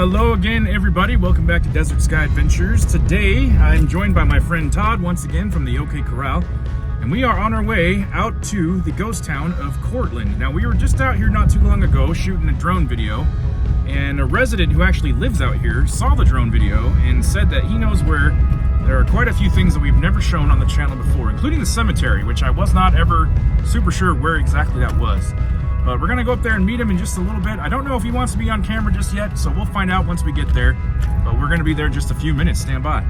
Hello again, everybody. Welcome back to Desert Sky Adventures. Today, I'm joined by my friend Todd once again from the OK Corral, and we are on our way out to the ghost town of Courtland. Now, we were just out here not too long ago shooting a drone video, and a resident who actually lives out here saw the drone video and said that he knows where there are quite a few things that we've never shown on the channel before, including the cemetery, which I was not ever super sure where exactly that was. But we're gonna go up there and meet him in just a little bit. I don't know if he wants to be on camera just yet, so we'll find out once we get there. But we're gonna be there in just a few minutes. Stand by.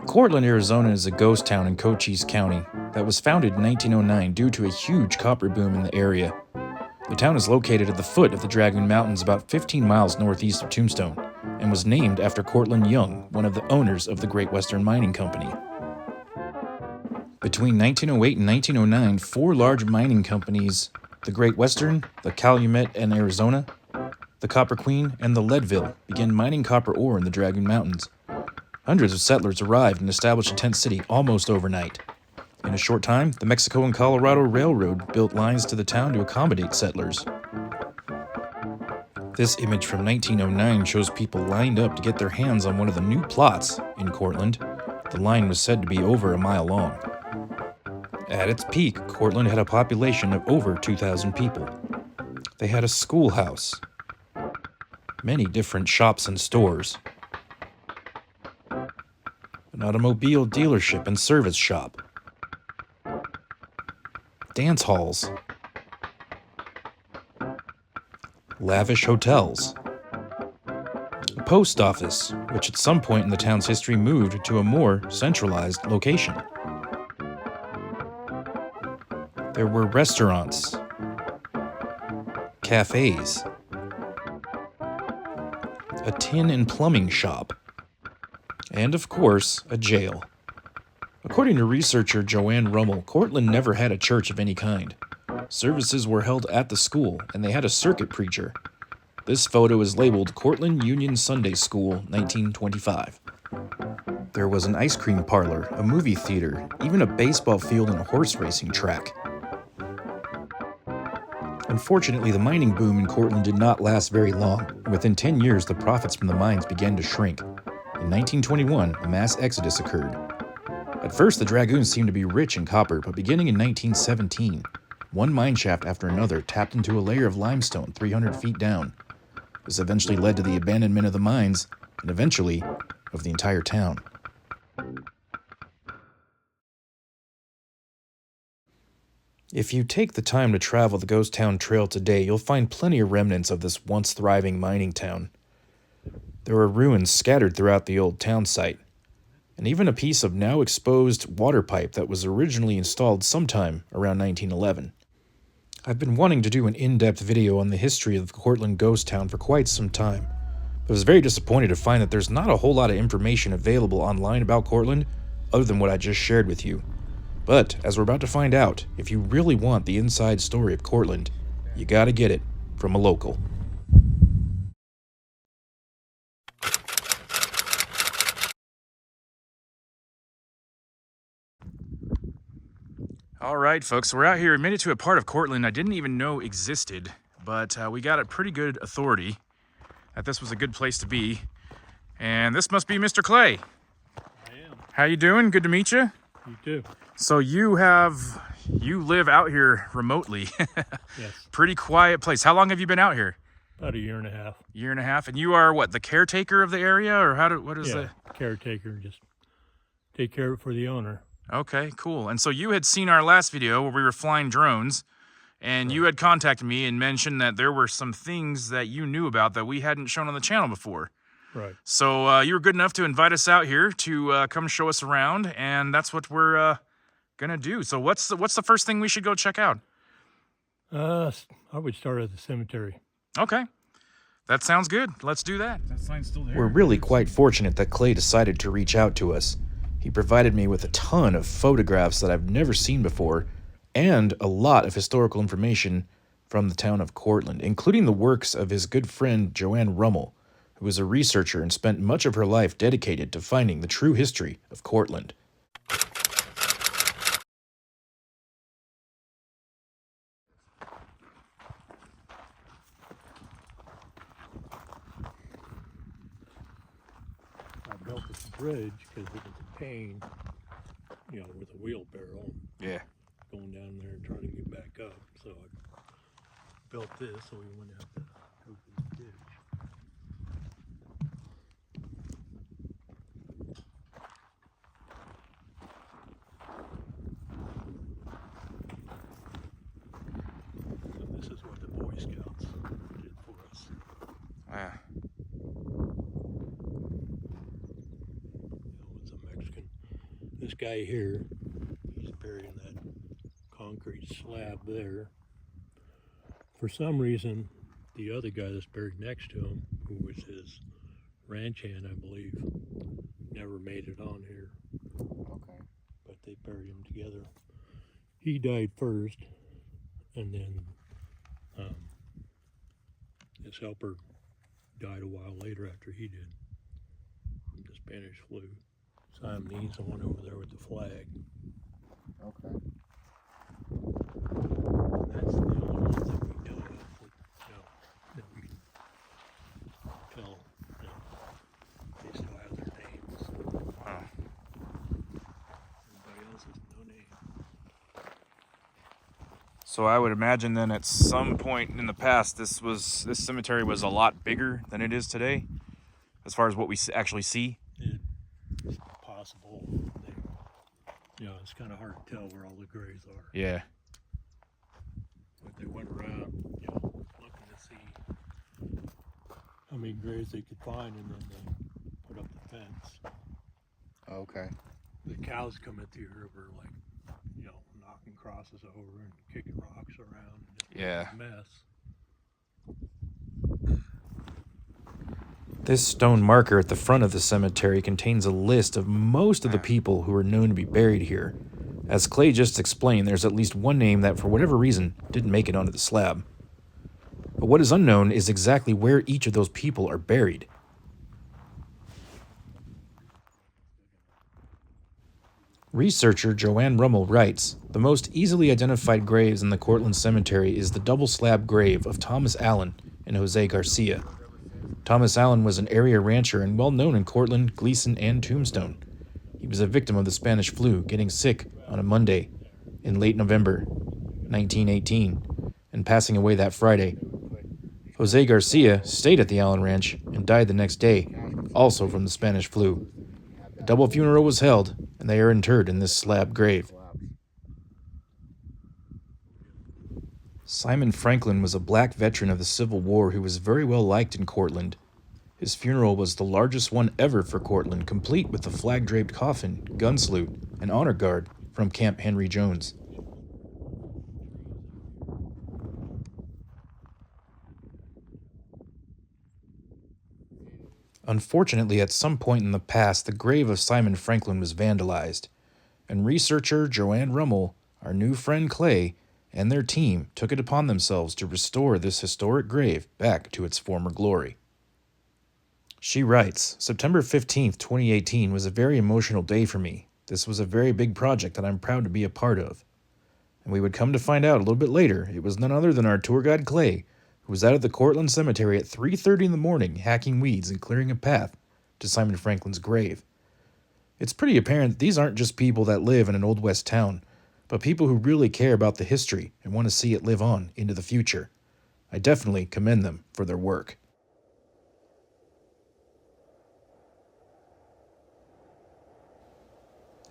Courtland, Arizona is a ghost town in Cochise County that was founded in 1909 due to a huge copper boom in the area. The town is located at the foot of the Dragoon Mountains about 15 miles northeast of Tombstone and was named after Courtland Young, one of the owners of the Great Western Mining Company. Between 1908 and 1909, four large mining companies, the Great Western, the Calumet and Arizona, the Copper Queen, and the Leadville, began mining copper ore in the Dragoon Mountains. Hundreds of settlers arrived and established a tent city almost overnight. In a short time, the Mexico and Colorado Railroad built lines to the town to accommodate settlers. This image from 1909 shows people lined up to get their hands on one of the new plots in Courtland. The line was said to be over a mile long. At its peak, Courtland had a population of over 2,000 people. They had a schoolhouse, many different shops and stores, an automobile dealership and service shop, dance halls, lavish hotels, a post office, which at some point in the town's history moved to a more centralized location. There were restaurants, cafes, a tin and plumbing shop, and of course, a jail. According to researcher Joanne Rummel, Courtland never had a church of any kind. Services were held at the school, and they had a circuit preacher. This photo is labeled Courtland Union Sunday School, 1925. There was an ice cream parlor, a movie theater, even a baseball field and a horse racing track. Unfortunately, the mining boom in Courtland did not last very long, and within 10 years, the profits from the mines began to shrink. In 1921, a mass exodus occurred. At first, the Dragoons seemed to be rich in copper, but beginning in 1917, one mine shaft after another tapped into a layer of limestone 300 feet down. This eventually led to the abandonment of the mines, and eventually, of the entire town. If you take the time to travel the Ghost Town Trail today, you'll find plenty of remnants of this once thriving mining town. There are ruins scattered throughout the old town site, and even a piece of now exposed water pipe that was originally installed sometime around 1911. I've been wanting to do an in-depth video on the history of the Courtland ghost town for quite some time, but I was very disappointed to find that there's not a whole lot of information available online about Courtland other than what I just shared with you. But, as we're about to find out, if you really want the inside story of Courtland, you gotta get it from a local. All right, folks, so we're out here admitted to a part of Courtland I didn't even know existed, but we got a pretty good authority that this was a good place to be. And this must be Mr. Clay. I am. How you doing? Good to meet you. You too. So you live out here remotely. Yes. Pretty quiet place. How long have you been out here? About a year and a half. Year and a half. And you are what, the caretaker of the area, or what is the caretaker, just take care of it for the owner. Okay, cool. And so you had seen our last video where we were flying drones, and you had contacted me and mentioned that there were some things that you knew about that we hadn't shown on the channel before. Right. So you were good enough to invite us out here to come show us around, and that's what we're gonna do. So what's the first thing we should go check out? I would start at the cemetery. Okay. That sounds good. Let's do that. That sign's still there. We're really quite fortunate that Clay decided to reach out to us. He provided me with a ton of photographs that I've never seen before, and a lot of historical information from the town of Courtland, including the works of his good friend Joanne Rummel, who was a researcher and spent much of her life dedicated to finding the true history of Courtland. I built this bridge because it was a pain, with a wheelbarrow Yeah. going down there and trying to get back up. So I built this so we wouldn't have to go through the ditch. So this is what the Boy Scouts did for us. Ah. It's a Mexican. This guy here, he's buried in that concrete slab there. For some reason, the other guy that's buried next to him, who was his ranch hand, I believe, never made it on here. Okay. But they buried him together. He died first, and then his helper died a while later after he did, from the Spanish flu. Siamese, the one over there with the flag. Okay. That's the only ones that we know of that we can tell, they still have their names. Wow. Everybody else has no name. So I would imagine then at some point in the past, this cemetery was a lot bigger than it is today, as far as what we actually see. It's possible. It's kind of hard to tell where all the graves are. Yeah. But they went around, looking to see how many graves they could find, and then they put up the fence. Okay. The cows coming through here were like, knocking crosses over and kicking rocks around. And Yeah. a mess. This stone marker at the front of the cemetery contains a list of most of the people who are known to be buried here. As Clay just explained, there's at least one name that, for whatever reason, didn't make it onto the slab. But what is unknown is exactly where each of those people are buried. Researcher Joanne Rummel writes, the most easily identified graves in the Courtland Cemetery is the double slab grave of Thomas Allen and Jose Garcia. Thomas Allen was an area rancher and well known in Courtland, Gleason, and Tombstone. He was a victim of the Spanish flu, getting sick on a Monday in late November 1918 and passing away that Friday. Jose Garcia stayed at the Allen Ranch and died the next day, also from the Spanish flu. A double funeral was held, and they are interred in this slab grave. Simon Franklin was a black veteran of the Civil War who was very well liked in Courtland. His funeral was the largest one ever for Courtland, complete with a flag-draped coffin, gun salute, and honor guard from Camp Henry Jones. Unfortunately, at some point in the past, the grave of Simon Franklin was vandalized, and researcher Joanne Rummel, our new friend Clay, and their team took it upon themselves to restore this historic grave back to its former glory. She writes, September 15th, 2018 was a very emotional day for me. This was a very big project that I'm proud to be a part of. And we would come to find out a little bit later, it was none other than our tour guide Clay, who was out at the Courtland Cemetery at 3:30 in the morning hacking weeds and clearing a path to Simon Franklin's grave. It's pretty apparent that these aren't just people that live in an Old West town, but people who really care about the history and want to see it live on into the future. I definitely commend them for their work.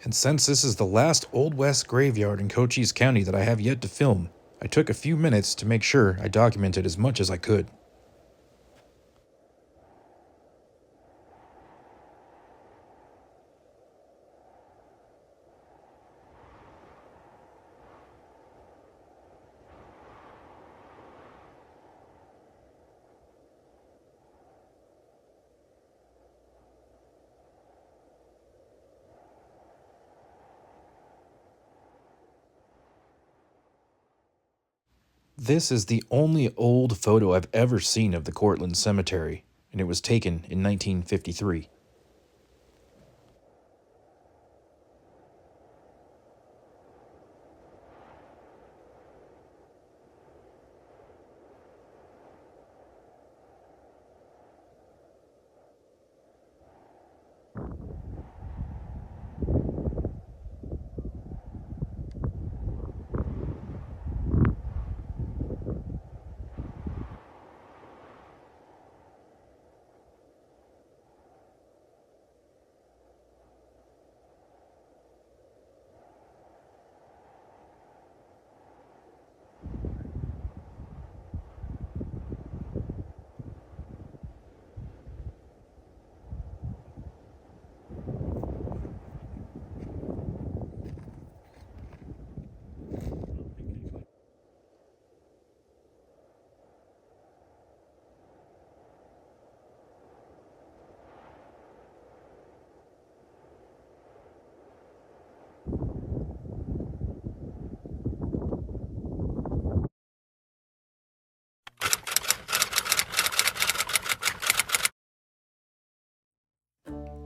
And since this is the last Old West graveyard in Cochise County that I have yet to film, I took a few minutes to make sure I documented as much as I could. This is the only old photo I've ever seen of the Courtland Cemetery, and it was taken in 1953.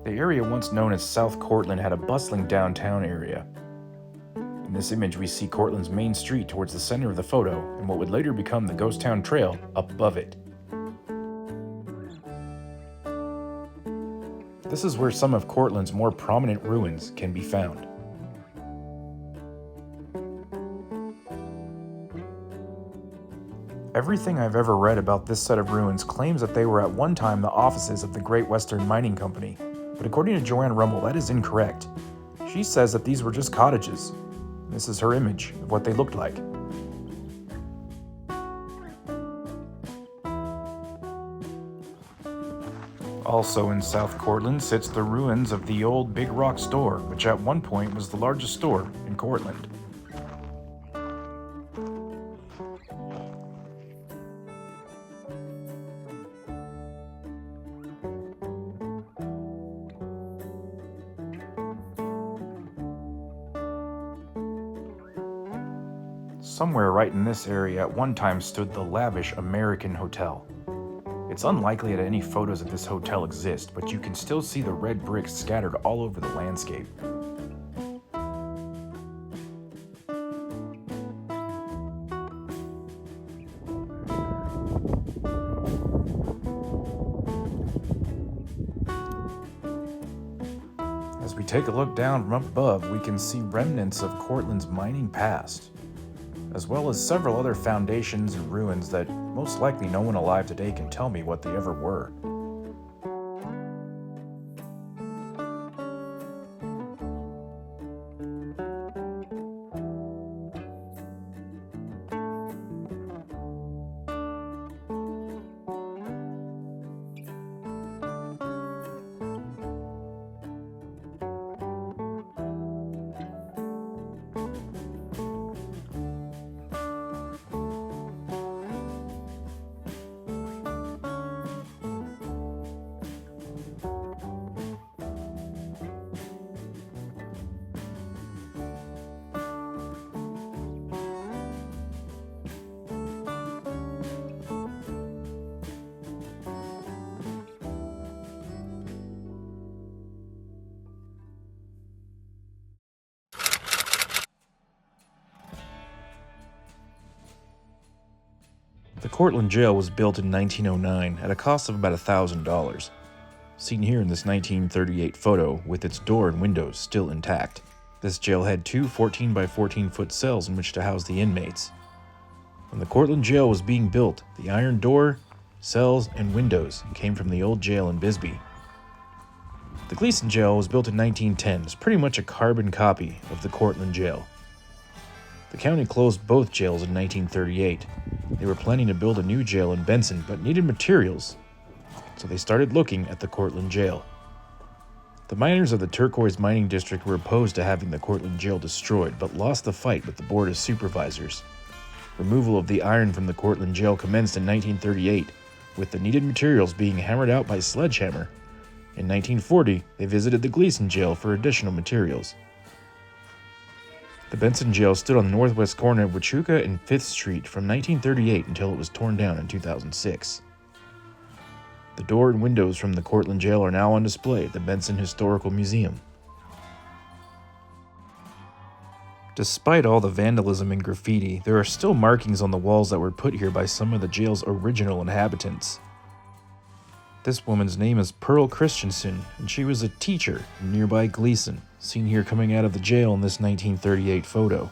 The area once known as South Courtland had a bustling downtown area. In this image, we see Courtland's main street towards the center of the photo and what would later become the Ghost Town Trail above it. This is where some of Courtland's more prominent ruins can be found. Everything I've ever read about this set of ruins claims that they were at one time the offices of the Great Western Mining Company, but according to Joanne Rummel, that is incorrect. She says that these were just cottages. This is her image of what they looked like. Also in South Courtland sits the ruins of the old Big Rock store, which at one point was the largest store in Courtland. Somewhere right in this area at one time stood the lavish American Hotel. It's unlikely that any photos of this hotel exist, but you can still see the red bricks scattered all over the landscape. As we take a look down from above, we can see remnants of Courtland's mining past, as well as several other foundations and ruins that most likely no one alive today can tell me what they ever were. The Courtland Jail was built in 1909 at a cost of about $1,000, seen here in this 1938 photo with its door and windows still intact. This jail had two 14 by 14 foot cells in which to house the inmates. When the Courtland Jail was being built, the iron door, cells, and windows came from the old jail in Bisbee. The Gleason Jail was built in 1910 as pretty much a carbon copy of the Courtland Jail. The county closed both jails in 1938. They were planning to build a new jail in Benson, but needed materials, so they started looking at the Courtland Jail. The miners of the Turquoise Mining District were opposed to having the Courtland Jail destroyed, but lost the fight with the Board of Supervisors. Removal of the iron from the Courtland Jail commenced in 1938, with the needed materials being hammered out by sledgehammer. In 1940, they visited the Gleason Jail for additional materials. The Benson Jail stood on the northwest corner of Huachuca and 5th Street from 1938 until it was torn down in 2006. The door and windows from the Courtland Jail are now on display at the Benson Historical Museum. Despite all the vandalism and graffiti, there are still markings on the walls that were put here by some of the jail's original inhabitants. This woman's name is Pearl Christensen, and she was a teacher in nearby Gleason, seen here coming out of the jail in this 1938 photo.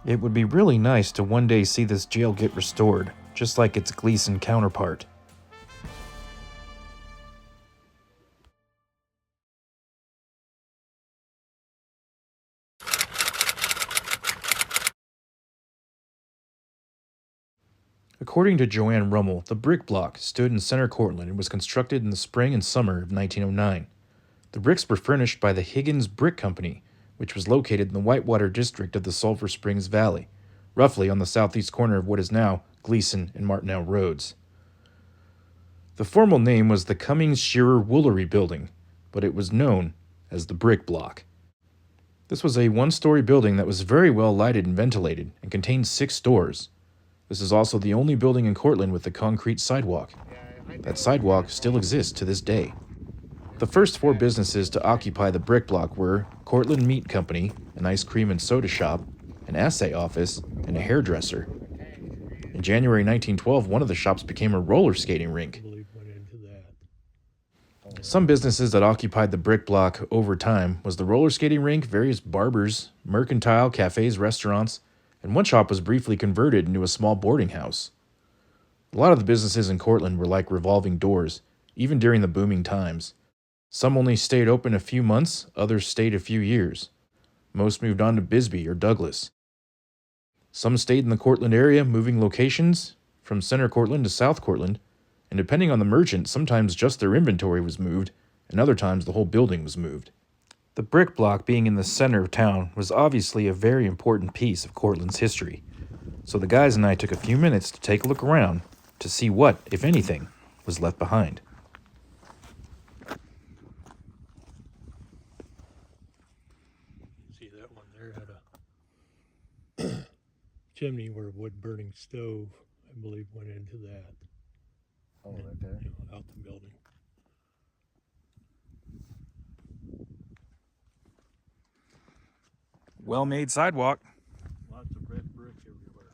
It would be really nice to one day see this jail get restored, just like its Gleason counterpart. According to Joanne Rummel, the brick block stood in center Courtland and was constructed in the spring and summer of 1909. The bricks were furnished by the Higgins Brick Company, which was located in the Whitewater district of the Sulphur Springs Valley, roughly on the southeast corner of what is now Gleason and Martineau Roads. The formal name was the Cummings Shearer Woolery Building, but it was known as the Brick Block. This was a one-story building that was very well lighted and ventilated and contained 6 doors. This is also the only building in Courtland with a concrete sidewalk. That sidewalk still exists to this day. The first 4 businesses to occupy the brick block were Courtland Meat Company, an ice cream and soda shop, an assay office, and a hairdresser. In January 1912, one of the shops became a roller skating rink. Some businesses that occupied the brick block over time was the roller skating rink, various barbers, mercantile, cafes, restaurants, and one shop was briefly converted into a small boarding house. A lot of the businesses in Courtland were like revolving doors, even during the booming times. Some only stayed open a few months, others stayed a few years. Most moved on to Bisbee or Douglas. Some stayed in the Courtland area, moving locations from center Courtland to South Courtland, and depending on the merchant, sometimes just their inventory was moved, and other times the whole building was moved. The brick block being in the center of town was obviously a very important piece of Courtland's history, so the guys and I took a few minutes to take a look around to see what, if anything, was left behind. See, that one there had a chimney where a wood-burning stove, I believe, went into that. Oh, right there. You know, out the building. Well-made sidewalk. Lots of red brick everywhere.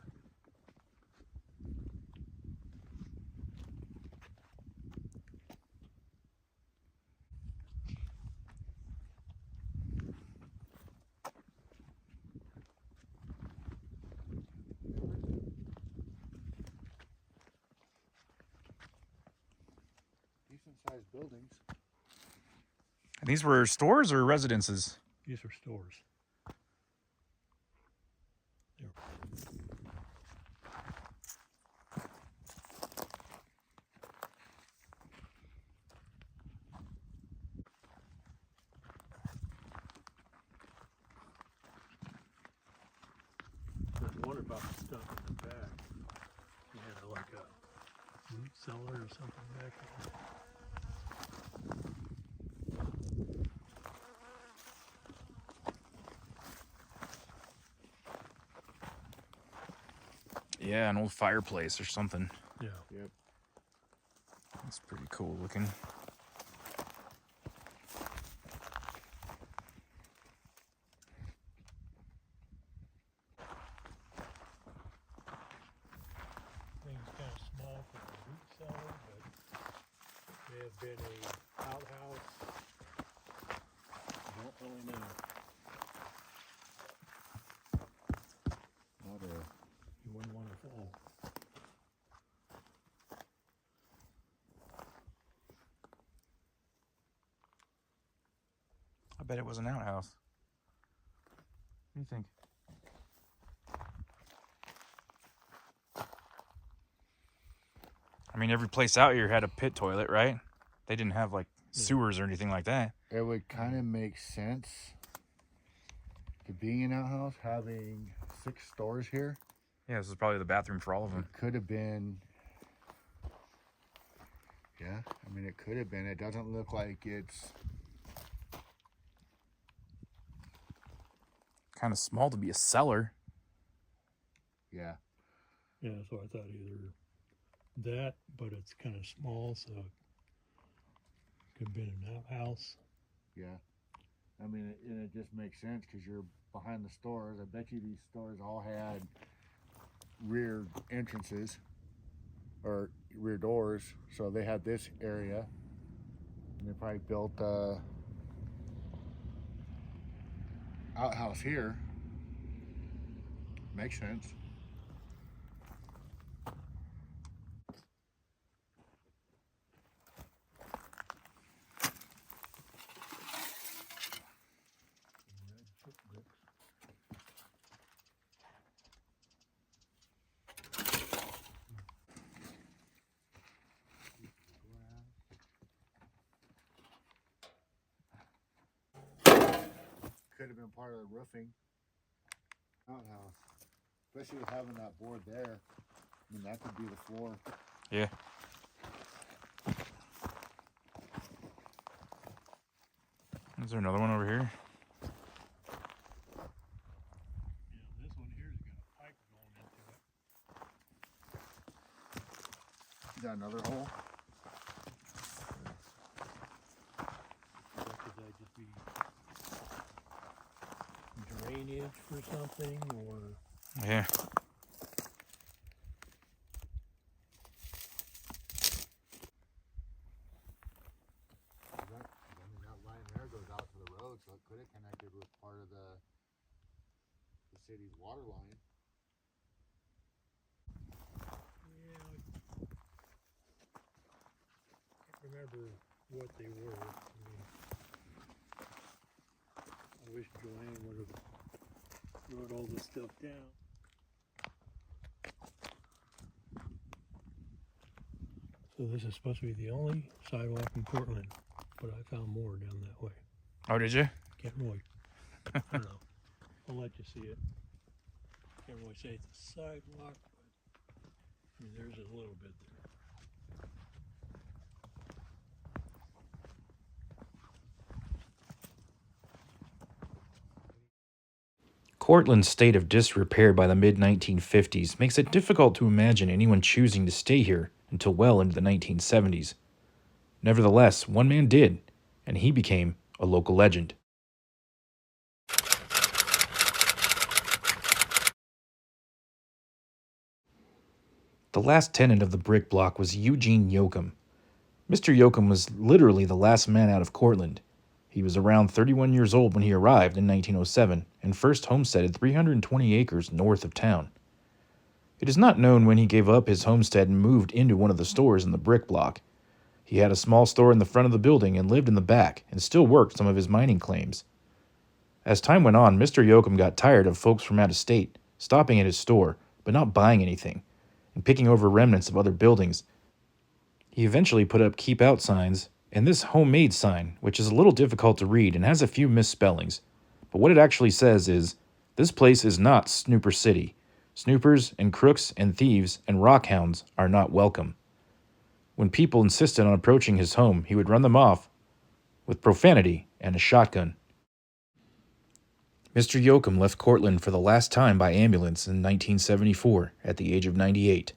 Decent-sized buildings. And these were stores or residences? These are stores. I wonder about the stuff in the back. You had like a meat cellar or something back there. Yeah, an old fireplace or something. Yeah. Yep. That's pretty cool looking. Thing's kind of small for a meat cellar, but may have been a outhouse. Don't really know. Not a You wouldn't want to fall. I bet it was an outhouse. What do you think? I mean, every place out here had a pit toilet, right? They didn't have like sewers or anything like that. It would kind of make sense to being an outhouse, having 6 stores here. Yeah, this is probably the bathroom for all of them. It could have been, yeah, I mean, it could have been. It doesn't look like it's kind of small to be a cellar. Yeah. Yeah, so I thought either that, but it's kind of small, so it could have been an outhouse. Yeah. I mean, it just makes sense because you're behind the stores. I bet you these stores all had rear entrances or rear doors. So they had this area. And they probably built a outhouse here. Makes sense. Could have been part of the roofing outhouse, especially with having that board there. I mean, that could be the floor. Yeah. Is there another one over here? Yeah, this one here's got a pipe going into it. You got another hole? Could that just be drainage for something, or Yeah. That line there goes out to the road, so it could have connected with part of the city's water line. yeah, I can't remember what they were. I mean, I wish Joanne would have wrote all this stuff down. So this is supposed to be the only sidewalk in Courtland, but I found more down that way. Oh, did you? Can't really, I don't know. I'll let you see it. Can't really say it's a sidewalk, but I mean, there's a little bit there. Courtland's state of disrepair by the mid-1950s makes it difficult to imagine anyone choosing to stay here until well into the 1970s. Nevertheless, one man did, and he became a local legend. The last tenant of the brick block was Eugene Yokum. Mr. Yokum was literally the last man out of Courtland. He was around 31 years old when he arrived in 1907 and first homesteaded 320 acres north of town. It is not known when he gave up his homestead and moved into one of the stores in the brick block. He had a small store in the front of the building and lived in the back and still worked some of his mining claims. As time went on, Mr. Yokum got tired of folks from out of state stopping at his store but not buying anything and picking over remnants of other buildings. He eventually put up keep out signs and this homemade sign, which is a little difficult to read and has a few misspellings. But what it actually says is, "This place is not Snooper City. Snoopers and crooks and thieves and rockhounds are not welcome." When people insisted on approaching his home, he would run them off with profanity and a shotgun. Mr. Yokum left Courtland for the last time by ambulance in 1974 at the age of 98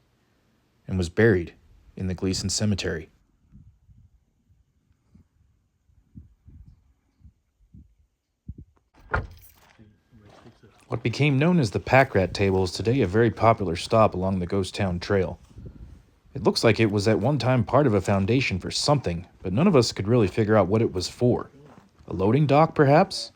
and was buried in the Courtland Cemetery. What became known as the Pack Rat Table is today a very popular stop along the Ghost Town Trail. It looks like it was at one time part of a foundation for something, but none of us could really figure out what it was for. A loading dock, perhaps?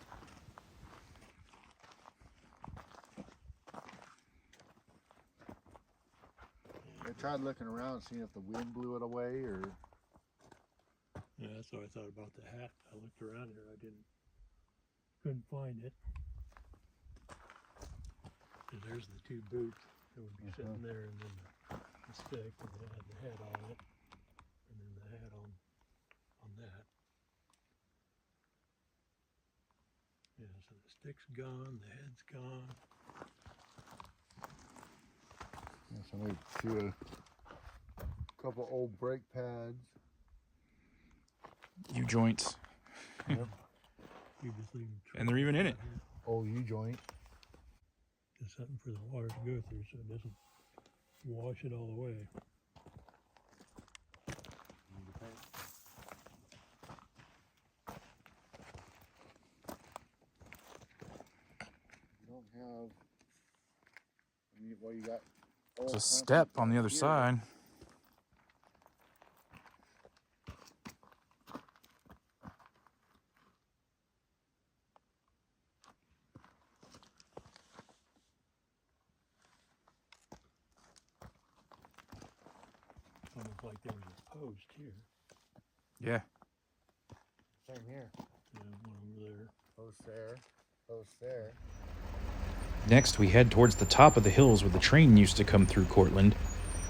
I tried looking around, seeing if the wind blew it away or. Yeah, that's what I thought about the hat. I looked around here, couldn't find it. And there's the two boots that would be sitting there, and then the stick, and it had the head on it, and then the hat on that. Yeah, so the stick's gone, the head's gone. Yeah, somebody threw a couple old brake pads. U-joints. You just leave them. And they're even in it. Old U-joint. There's something for the water to go through so it doesn't wash it all away. You don't have. I mean, well, you got. There's a step on the other side. It's almost like there was a post here. Yeah. Same here. Yeah, one over there. Post there. Post there. Next, we head towards the top of the hills where the train used to come through Courtland.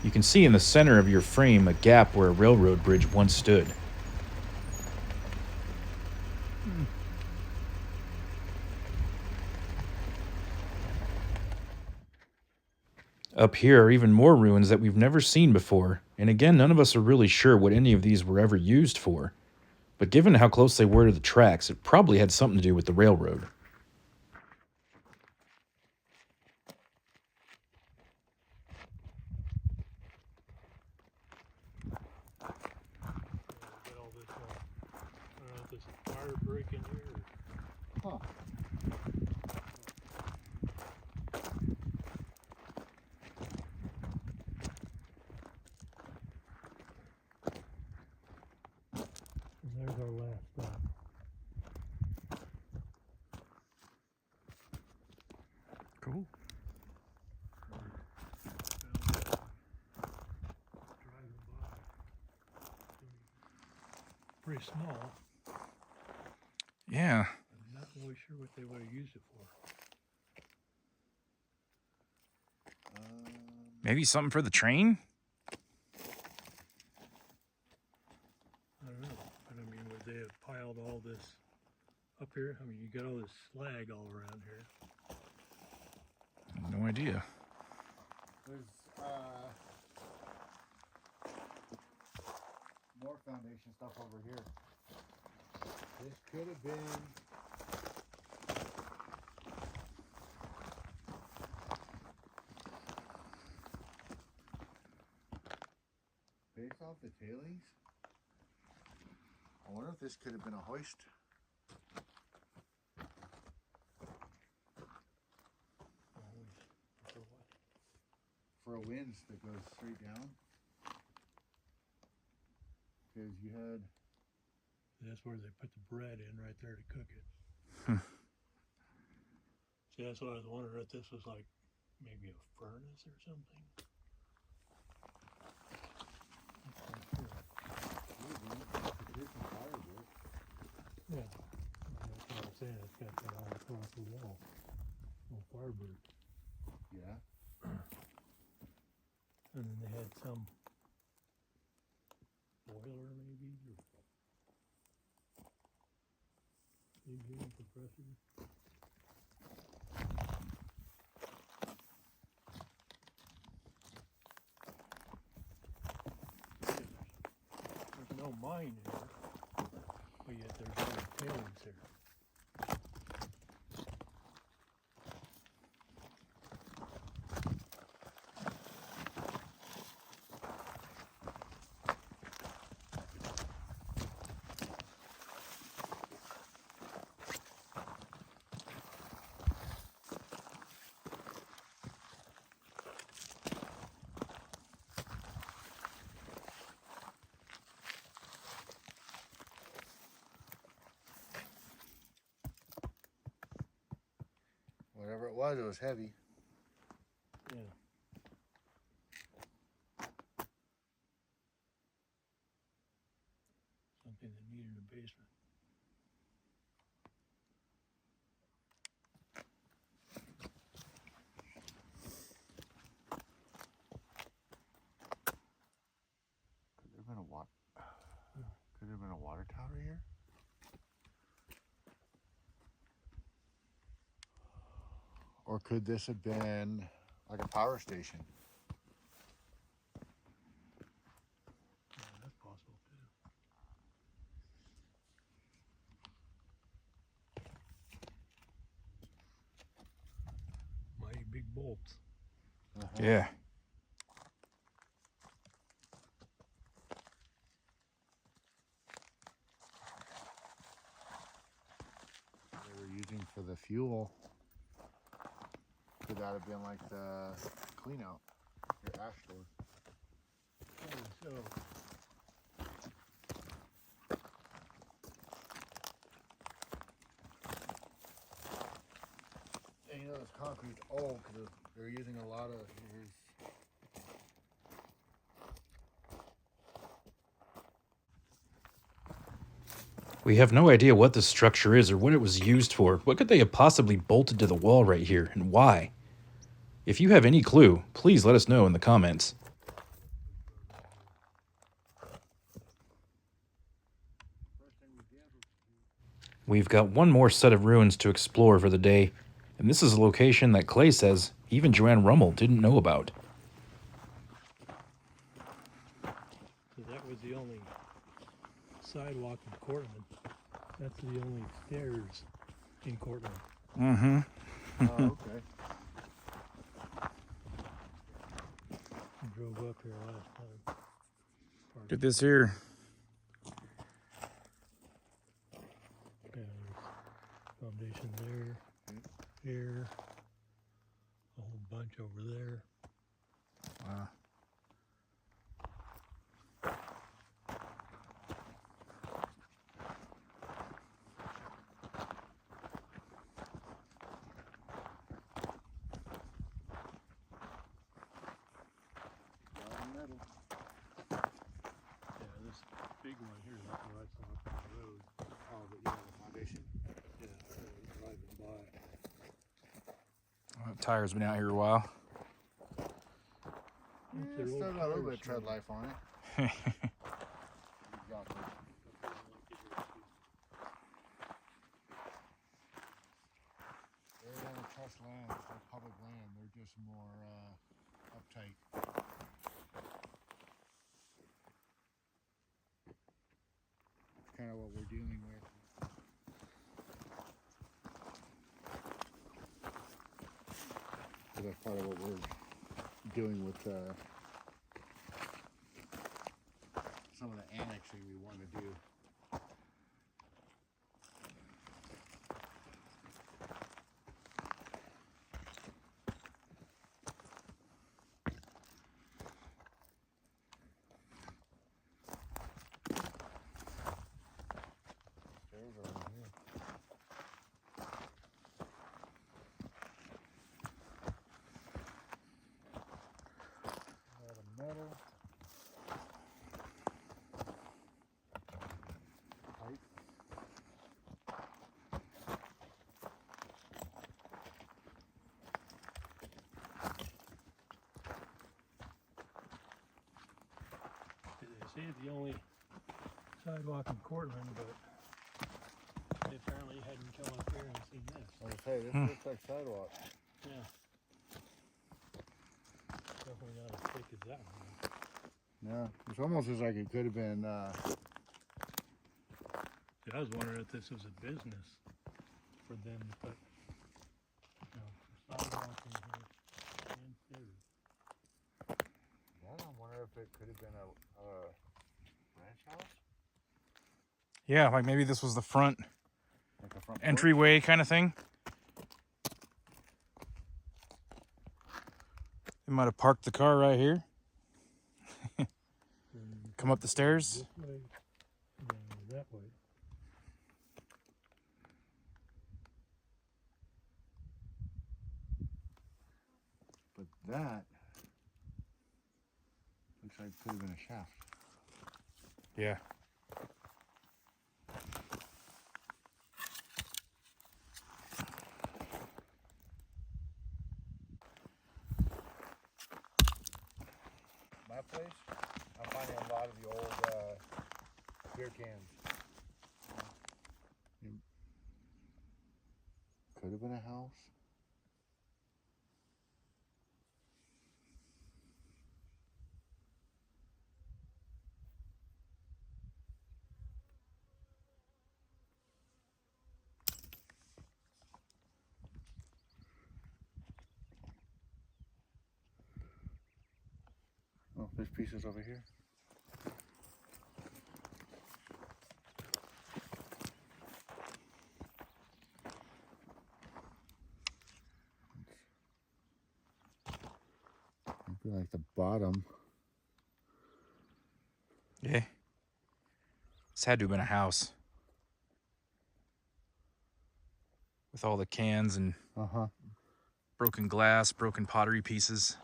You can see in the center of your frame a gap where a railroad bridge once stood. Up here are even more ruins that we've never seen before, and again, none of us are really sure what any of these were ever used for. But given how close they were to the tracks, it probably had something to do with the railroad. Got all this, I don't know if this is fire break in here or... Huh. There's our last stop. Cool. Driving by. Pretty small. Yeah. I'm not really sure what they would have used it for. Maybe something for the train? I don't know. But I mean, would they have piled all this up here? I mean, you got all this slag all around here. No idea. There's more foundation stuff over here. This could have been. Based off the tailings, I wonder if this could have been a hoist. For what? For a winch that goes straight down. Because you had. That's where they put the bread in right there to cook it. See, that's what I was wondering if this was like maybe a furnace or something. Yeah, that's what I'm saying. It's got that all across the wall. Little Firebird. Yeah. And then they had some boiler maybe, or Eugene compressor. There's no mine in here, but yet there's no tailings here. Whatever it was heavy. Yeah. Something that needed a basement. Could there have been a water? Could there have been a water tower here? Or could this have been like a power station? Yeah, that's possible too. Mighty big bolts. Yeah. They were using for the fuel. Could that have been like the clean out, your ash store? So And you know this concrete's old because they're using a lot of his. We have no idea what this structure is or what it was used for. What could they have possibly bolted to the wall right here, and why? If you have any clue, please let us know in the comments. We've got one more set of ruins to explore for the day, and this is a location that Clay says even Joanne Rummel didn't know about. So that was the only sidewalk in Courtland. That's the only stairs in Courtland. Mm-hmm. Oh, okay. I drove up here last time. Look at this here. Yeah, there's foundation there, here, a whole bunch over there. Wow. Metal. Yeah, this big one here, that's what I saw up on the road. Oh, but yeah, the foundation. Yeah, I was driving by. Well, tire's been out here a while. Yeah, They're still old got a little tires, bit of tread so- life on it. Exactly. They're gonna trust land. It's their public land. They're just more uptight. It's kind of what we're dealing with. So that's part of what we're dealing with. Some of the annexing we want to do. Stairs are over here. A lot of metal. Pipe. They say it's the only sidewalk in Courtland, but they apparently hadn't come up here and seen this. I was say, this looks like sidewalk. Yeah. Definitely not as thick as that one. Yeah, it's almost as like it could have been. I was wondering if this was a business for them to put, you know, sidewalk in here and stairs. I wonder if it could have been a ranch house, Yeah, like maybe this was the front like a front porch. entryway kind of thing. They might have parked the car right here. Come up the stairs. This way, and then that way. But that looks like it could have been a shaft. Yeah. My place, I'm finding a lot of the old beer cans. Could have been a house. Oh, there's pieces over here. I feel like the bottom. Yeah. This had to have been a house. With all the cans and broken glass, broken pottery pieces.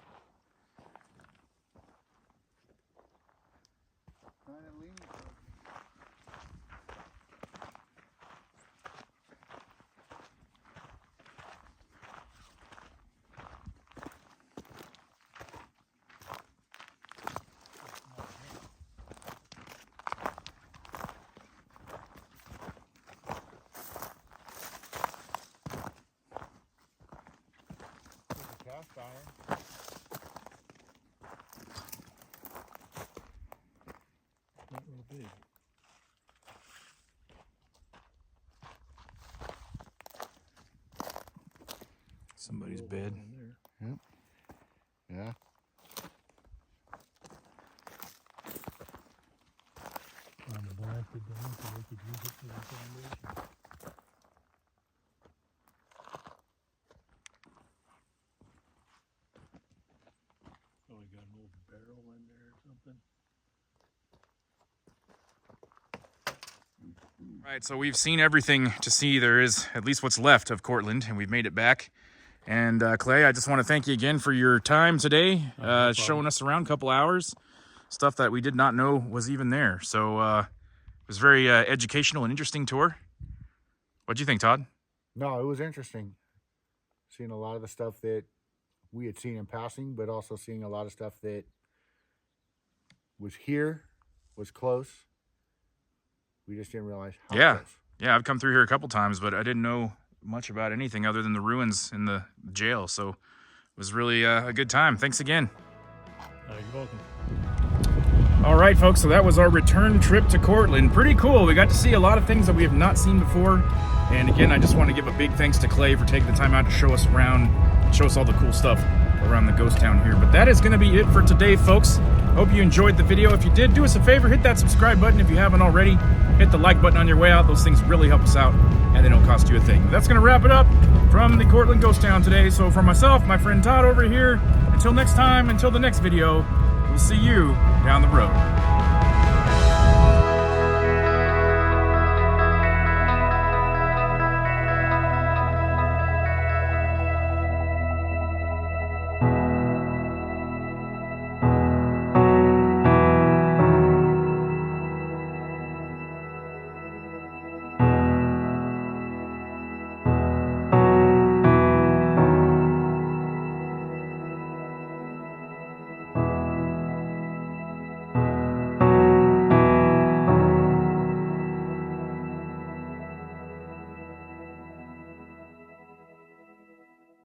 Cast iron. Not real big. Somebody's bed. Yep. Yeah. On the blasted down so they could use it for the foundation. Oh, we got an old barrel in there or something. Right, so we've seen everything to see. There is at least what's left of Courtland, and we've made it back. And Clay, I just want to thank you again for your time today, showing us around a couple hours, stuff that we did not know was even there. So it was a very educational and interesting tour. What'd you think, Todd? No, it was interesting. Seeing a lot of the stuff that we had seen in passing, but also seeing a lot of stuff that was here, was close. We just didn't realize how close. Yeah, I've come through here a couple times, but I didn't know much about anything other than the ruins in the jail. So it was really a good time. Thanks again. You're welcome. All right, folks, so that was our return trip to Courtland. Pretty cool. We got to see a lot of things that we have not seen before. And again, I just want to give a big thanks to Clay for taking the time out to show us around, show us all the cool stuff around the ghost town here. But that is going to be it for today, folks. Hope you enjoyed the video. If you did, do us a favor, hit that subscribe button if you haven't already. Hit the like button on your way out. Those things really help us out, and they don't cost you a thing. That's going to wrap it up from the Courtland Ghost Town today. So for myself, my friend Todd over here, until next time, until the next video, we'll see you down the road.